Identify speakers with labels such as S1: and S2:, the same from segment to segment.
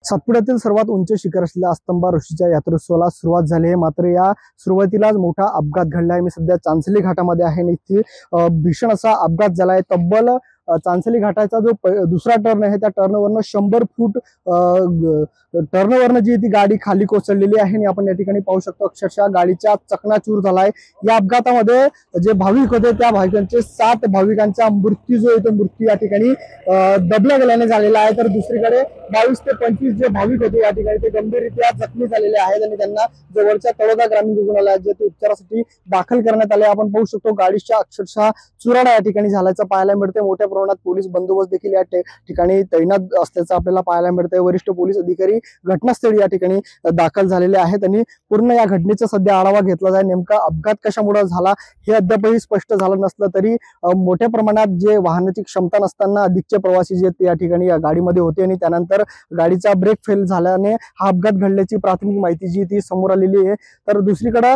S1: सातपुड्यातील सर्वात उंच शिखर असलेल्या अस्तंबा ऋषीच्या यात्रोत्सवाला सुरुवात झाली आहे। मात्र या सुरुवातीलाच मोठा अपघात घडला आहे। मी सध्या चांचली घाटामध्ये आहे आणि इथे भीषण असा अपघात झाला आहे। तब्बल चांचली घाटाचा जो दुसरा टर्न आहे त्या टर्नवरनं 100 फूट टर्नवरनं जी ती गाडी खाली कोसळलेली आहे आणि आपण या ठिकाणी पाहू शकतो अक्षरशः गाडीचा चकनाचूर झालाय। या अपघातामध्ये जे भाविक होते त्या भाविकांचे 7 भाविकांचा मृत्यू जो आहे तो मृत्यू या ठिकाणी दबल्या गेल्याने झालेला आहे। तर दुसरीकडे 22 ते 25 जे भाविक होते या ठिकाणी ते गंभीररित्या जखमी झालेले आहेत आणि त्यांना जवळच्या तळोदा ग्रामीण रुग्णालयात जे ते उपचारासाठी दाखल करण्यात आले। आपण पाहू शकतो गाडीच्या अक्षरशः चुराडा या ठिकाणी झाल्याचं पाहायला मिळते। मोठ्या प्रमाणात पोलीस बंदोबस्त देखील या ठिकाणी तैनात असल्याचं आपल्याला पाहायला मिळते। वरिष्ठ पोलीस अधिकारी घटनास्थळी या ठिकाणी दाखल झालेले आहेत आणि पूर्ण या घटनेचा सध्या आढावा घेतला जाईल। नेमका अपघात कशामुळे झाला हे अद्यापही स्पष्ट झालं नसलं तरी मोठ्या प्रमाणात जे वाहनाची क्षमता नसताना अधिकचे प्रवासी जे या ठिकाणी या गाडीमध्ये होते आणि त्यानंतर गाडीचा ब्रेक फेल झाल्याने हा अपघात घडल्याची प्राथमिक माहिती जी ती समोर आलेली आहे। तर दुसरीकडे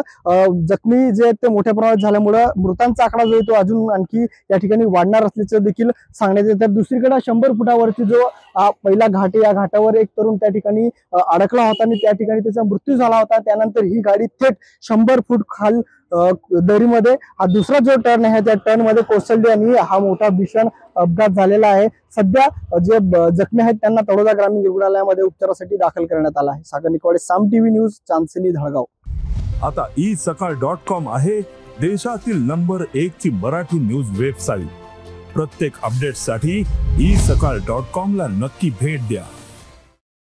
S1: जखमी जे ते मोठ्या प्रमाणात झाल्यामुळे मृतांचा आकडा जो आहे तो अजून आणखी या ठिकाणी वाढणार असल्याचं देखील सांगण्यात येतं। तर दुसरीकडे 100 फुटावरती जो पहिला घाट आहे या घाटावर एक तरुण त्या ठिकाणी अडकला होता आणि त्या ठिकाणी त्याचा मृत्यू झाला होता। त्यानंतर ही गाडी थेट 100 फूट खाल दरीमध्ये हा दुसरा जो टर्न आहे त्या टर्न मध्ये कोसळली आणि हा मोठा भीषण अपघात झालेला आहे। सध्या जे जखमी आहेत त्यांना तळोदा ग्रामीण रुग्णालयामध्ये उपचारासाठी दाखल करण्यात आला आहे। सागर निकवाडे, साम टीव्ही न्यूज, चांचली, धळगाव।
S2: आता isakal.com आहे देशातील नंबर 1 ची मराठी न्यूज वेबसाईट। प्रत्येक अपडेटसाठी isakal.com ला नक्की भेट द्या।